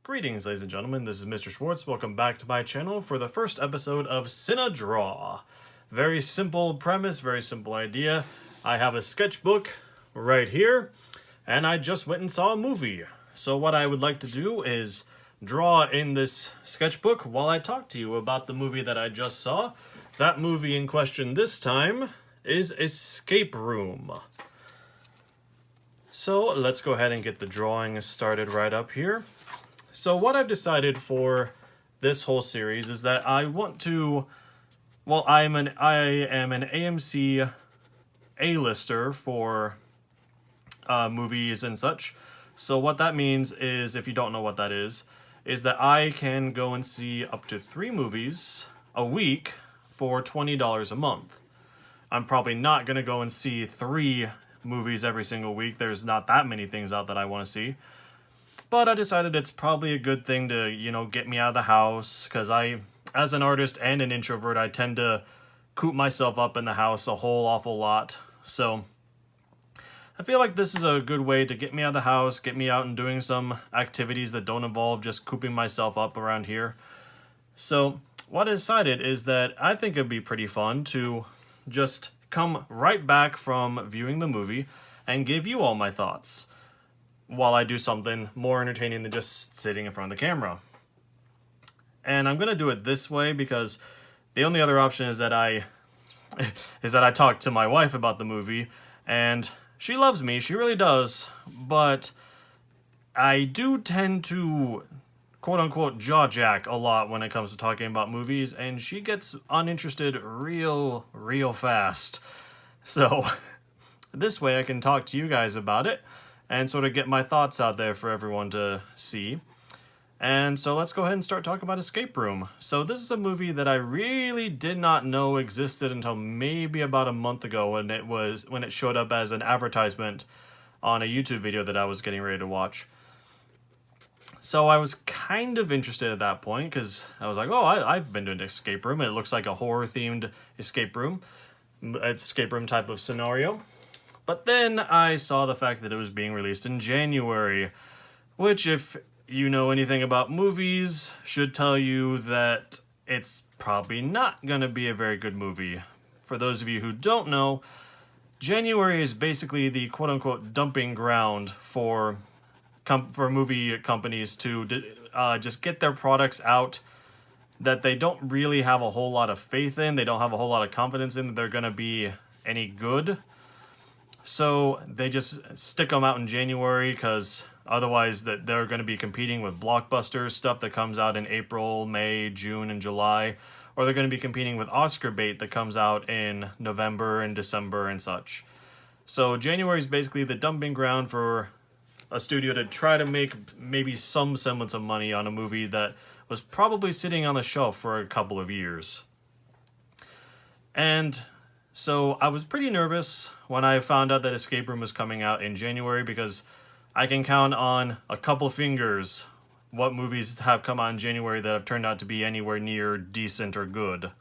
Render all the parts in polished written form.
Greetings, ladies and gentlemen, this is Mr. Schwartz. Welcome back to my channel for the first episode of Cine-Draw. Very simple premise, very simple idea. I have a sketchbook right here, and I just went and saw a movie. So what I would like to do is draw in this sketchbook while I talk to you about the movie that I just saw. That movie in question this time is Escape Room. So let's go ahead and get the drawing started right up here. So what I've decided for this whole series is that I want to, well, I am an AMC A-lister for movies and such. So what that means is, if you don't know what that is that I can go and see up to 3 movies a week for $20 a month. I'm probably not going to go and see 3 movies every single week. There's not that many things out that I want to see. But I decided it's probably a good thing to, get me out of the house, because as an artist and an introvert, I tend to coop myself up in the house a whole awful lot. So I feel like this is a good way to get me out of the house, get me out and doing some activities that don't involve just cooping myself up around here. So what I decided is that I think it'd be pretty fun to just come right back from viewing the movie and give you all my thoughts, while I do something more entertaining than just sitting in front of the camera. And I'm gonna do it this way because the only other option is that I talk to my wife about the movie, and she loves me, she really does, but I do tend to quote-unquote jaw-jack a lot when it comes to talking about movies, and she gets uninterested real fast. So this way I can talk to you guys about it and sort of get my thoughts out there for everyone to see. And so let's go ahead and start talking about Escape Room. So this is a movie that I really did not know existed until maybe about a month ago when it showed up as an advertisement on a YouTube video that I was getting ready to watch. So I was kind of interested at that point because I was like, oh, I've been to an escape room. It looks like a horror-themed escape room type of scenario. But then I saw the fact that it was being released in January, which, if you know anything about movies, should tell you that it's probably not going to be a very good movie. For those of you who don't know, January is basically the quote-unquote dumping ground for movie companies to just get their products out that they don't really have a whole lot of faith in, they don't have a whole lot of confidence in that they're going to be any good. So they just stick them out in January because otherwise they're going to be competing with blockbuster stuff that comes out in April, May, June, and July. Or they're going to be competing with Oscar bait that comes out in November and December and such. So January is basically the dumping ground for a studio to try to make maybe some semblance of money on a movie that was probably sitting on the shelf for a couple of years. And so I was pretty nervous when I found out that Escape Room was coming out in January because I can count on a couple fingers what movies have come out in January that have turned out to be anywhere near decent or good.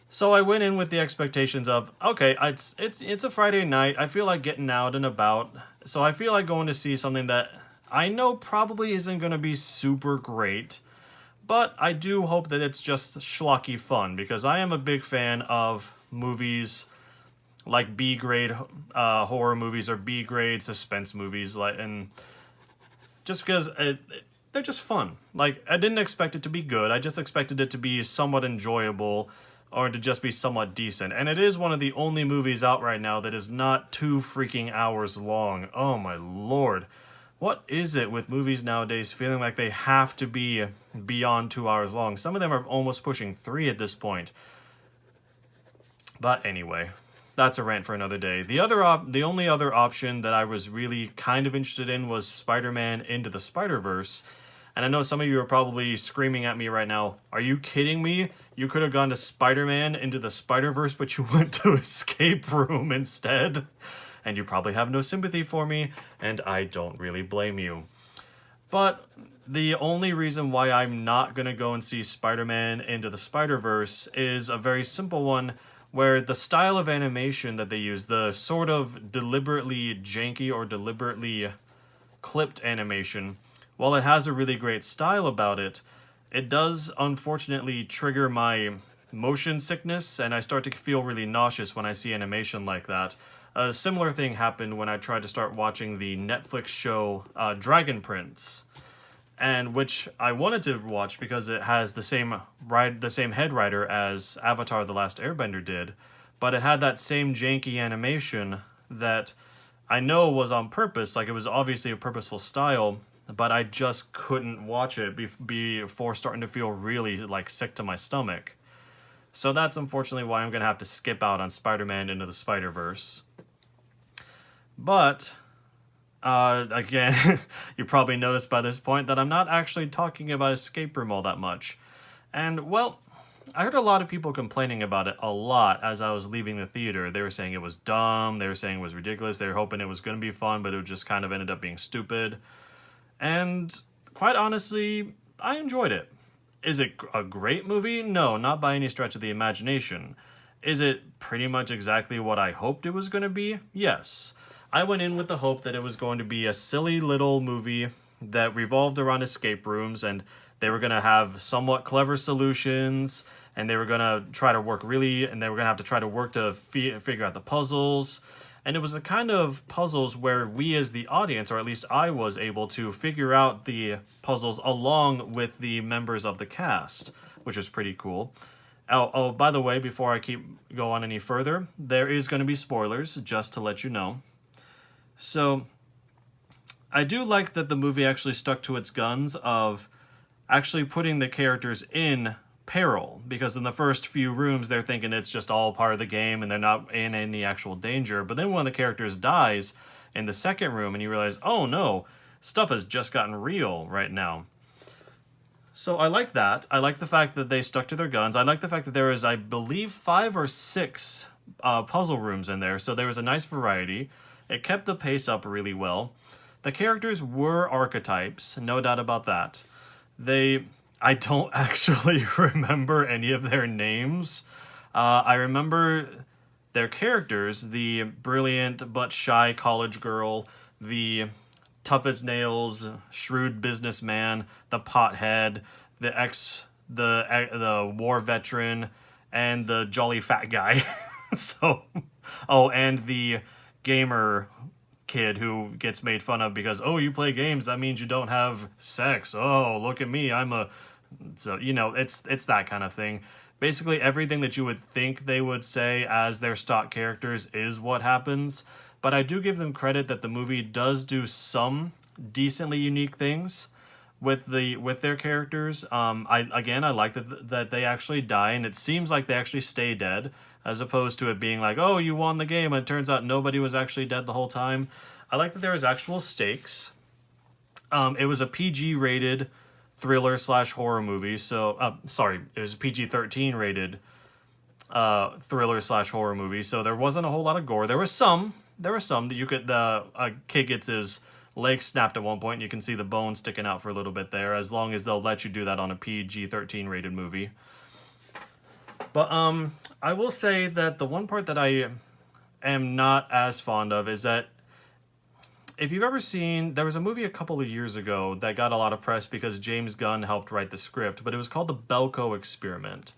So I went in with the expectations of, okay, it's a Friday night, I feel like getting out and about, so I feel like going to see something that I know probably isn't going to be super great, but I do hope that it's just schlocky fun, because I am a big fan of movies like B-grade horror movies or B-grade suspense movies, and just because they're just fun. Like, I didn't expect it to be good, I just expected it to be somewhat enjoyable, or to just be somewhat decent. And it is one of the only movies out right now that is not 2 freaking hours long. Oh my lord. What is it with movies nowadays feeling like they have to be beyond 2 hours long? Some of them are almost pushing 3 at this point. But anyway, that's a rant for another day. The only other option that I was really kind of interested in was Spider-Man Into the Spider-Verse. And I know some of you are probably screaming at me right now, are you kidding me? You could have gone to Spider-Man Into the Spider-Verse, but you went to Escape Room instead. And you probably have no sympathy for me, and I don't really blame you. But the only reason why I'm not going to go and see Spider-Man Into the Spider-Verse is a very simple one, where the style of animation that they use, the sort of deliberately janky or deliberately clipped animation, while it has a really great style about it, it does unfortunately trigger my motion sickness, and I start to feel really nauseous when I see animation like that. A similar thing happened when I tried to start watching the Netflix show Dragon Prince, and which I wanted to watch because it has the same head writer as Avatar: The Last Airbender did, but it had that same janky animation that I know was on purpose, like it was obviously a purposeful style, but I just couldn't watch it before starting to feel really like sick to my stomach. So that's unfortunately why I'm going to have to skip out on Spider-Man Into the Spider-Verse. But, again, you probably noticed by this point that I'm not actually talking about Escape Room all that much. And, well, I heard a lot of people complaining about it a lot as I was leaving the theater. They were saying it was dumb, they were saying it was ridiculous, they were hoping it was going to be fun, but it just kind of ended up being stupid. And, quite honestly, I enjoyed it. Is it a great movie? No, not by any stretch of the imagination. Is it pretty much exactly what I hoped it was going to be? Yes. I went in with the hope that it was going to be a silly little movie that revolved around escape rooms, and they were going to have somewhat clever solutions, and they were going to try to work and they were going to have to try to work to figure out the puzzles. And it was the kind of puzzles where we as the audience, or at least I was able to figure out the puzzles along with the members of the cast, which was pretty cool. Oh, by the way, before I go on any further, there is going to be spoilers, just to let you know. So, I do like that the movie actually stuck to its guns of actually putting the characters in peril, because in the first few rooms they're thinking it's just all part of the game and they're not in any actual danger. But then when the characters dies in the second room and you realize, oh no, stuff has just gotten real right now. So I like that. I like the fact that they stuck to their guns. I like the fact that there is, I believe, 5 or 6 puzzle rooms in there, so there was a nice variety. It kept the pace up really well. The characters were archetypes, no doubt about that. I don't actually remember any of their names. I remember their characters, the brilliant but shy college girl, the tough as nails, shrewd businessman, the pothead, the war veteran, and the jolly fat guy. And the gamer kid who gets made fun of because, oh, you play games, that means you don't have sex. Oh, look at me, so, it's that kind of thing. Basically, everything that you would think they would say as their stock characters is what happens. But I do give them credit that the movie does do some decently unique things with their characters. I like that they actually die, and it seems like they actually stay dead, as opposed to it being like, oh, you won the game, and it turns out nobody was actually dead the whole time. I like that there was actual stakes. It was a PG-rated thriller/horror movie, so... it was a PG-13 rated thriller/horror movie, so there wasn't a whole lot of gore. There was some that you could... a kid gets his leg snapped at one point, and you can see the bone sticking out for a little bit there, as long as they'll let you do that on a PG-13 rated movie. But I will say that the one part that I am not as fond of is that if you've ever seen, there was a movie a couple of years ago that got a lot of press because James Gunn helped write the script, but it was called The Belko Experiment.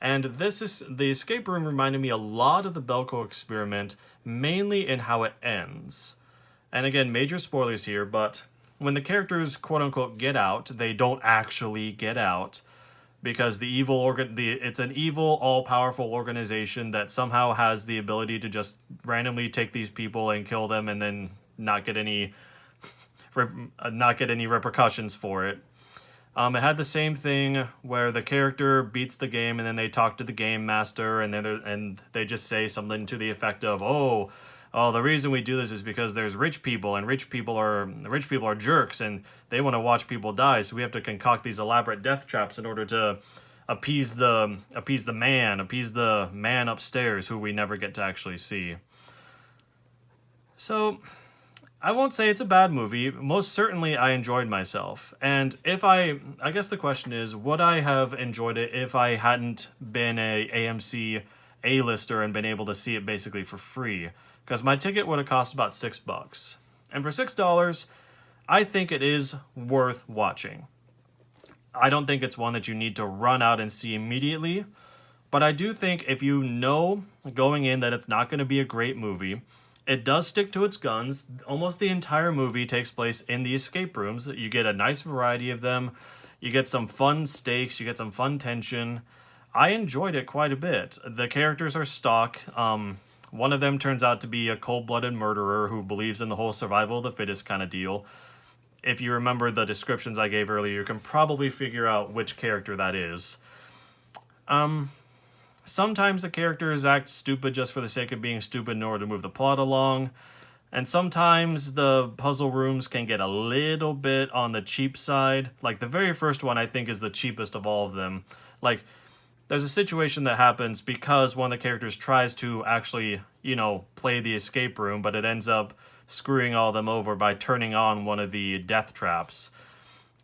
And the escape room reminded me a lot of The Belko Experiment, mainly in how it ends. And again, major spoilers here, but when the characters quote-unquote get out, they don't actually get out, because it's an evil, all-powerful organization that somehow has the ability to just randomly take these people and kill them and then not get any repercussions for it. It had the same thing where the character beats the game and then they talk to the game master and they just say something to the effect of, oh, the reason we do this is because there's rich people and rich people are jerks and they want to watch people die, so we have to concoct these elaborate death traps in order to appease the man upstairs who we never get to actually see. So I won't say it's a bad movie. Most certainly I enjoyed myself. And I guess the question is, would I have enjoyed it if I hadn't been a AMC A-lister and been able to see it basically for free? Because my ticket would have cost about $6. And for $6, I think it is worth watching. I don't think it's one that you need to run out and see immediately, but I do think if you know going in that it's not going to be a great movie, it does stick to its guns. Almost the entire movie takes place in the escape rooms. You get a nice variety of them. You get some fun stakes. You get some fun tension. I enjoyed it quite a bit. The characters are stock. One of them turns out to be a cold-blooded murderer who believes in the whole survival of the fittest kind of deal. If you remember the descriptions I gave earlier, you can probably figure out which character that is. Sometimes the characters act stupid just for the sake of being stupid in order to move the plot along. And sometimes the puzzle rooms can get a little bit on the cheap side. Like the very first one I think is the cheapest of all of them. Like, there's a situation that happens because one of the characters tries to actually, play the escape room, but it ends up screwing all of them over by turning on one of the death traps.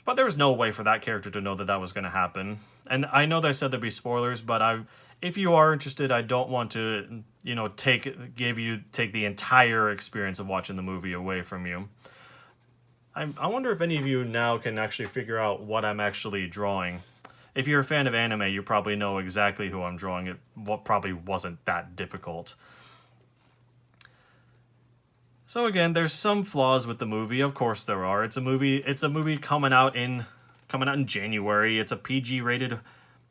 But there was no way for that character to know that that was going to happen. And I know that I said there'd be spoilers, but if you are interested, I don't want to, take the entire experience of watching the movie away from you. I wonder if any of you now can actually figure out what I'm actually drawing. If you're a fan of anime, you probably know exactly who I'm drawing. It probably wasn't that difficult. So again, there's some flaws with the movie. Of course there are. It's a movie coming out in January. It's a PG-rated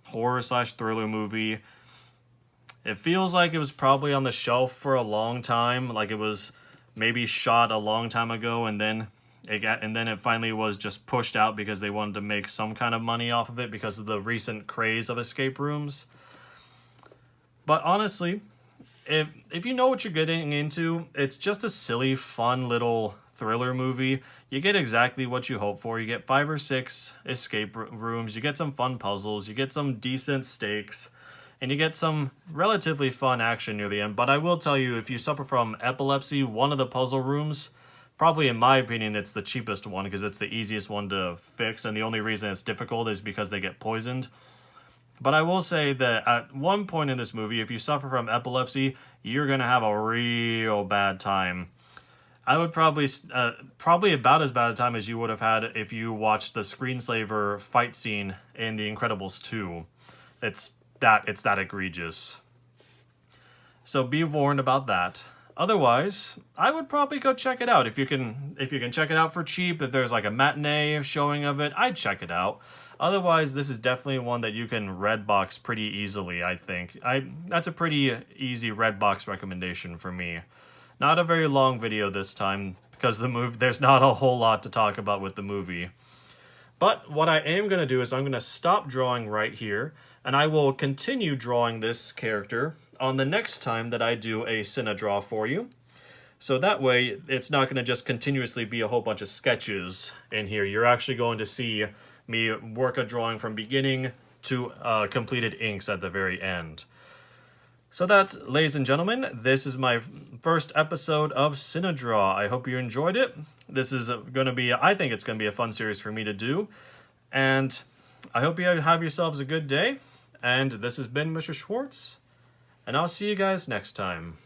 horror/thriller movie. It feels like it was probably on the shelf for a long time, like it was maybe shot a long time ago, and then it finally was just pushed out because they wanted to make some kind of money off of it because of the recent craze of escape rooms. But honestly, if you know what you're getting into, it's just a silly, fun little thriller movie. You get exactly what you hope for. You get 5 or 6 escape rooms, you get some fun puzzles, you get some decent stakes, and you get some relatively fun action near the end. But I will tell you, if you suffer from epilepsy, one of the puzzle rooms, probably in my opinion, it's the cheapest one because it's the easiest one to fix, and the only reason it's difficult is because they get poisoned. But I will say that at one point in this movie, if you suffer from epilepsy, you're going to have a real bad time. I would probably about as bad a time as you would have had if you watched the screensaver fight scene in The Incredibles 2. It's that egregious. So be warned about that. Otherwise, I would probably go check it out. If you can check it out for cheap, if there's like a matinee showing of it, I'd check it out. Otherwise, this is definitely one that you can Redbox pretty easily, I think. That's a pretty easy Redbox recommendation for me. Not a very long video this time, because there's not a whole lot to talk about with the movie. But what I am going to do is I'm going to stop drawing right here, and I will continue drawing this character on the next time that I do a Cine-Draw for you. So that way, it's not going to just continuously be a whole bunch of sketches in here. You're actually going to see me work a drawing from beginning to completed inks at the very end. So that's, ladies and gentlemen, this is my first episode of Cine-Draw. I hope you enjoyed it. This is going to be, I think it's going to be a fun series for me to do. And I hope you have yourselves a good day. And this has been Mr. Schwartz. And I'll see you guys next time.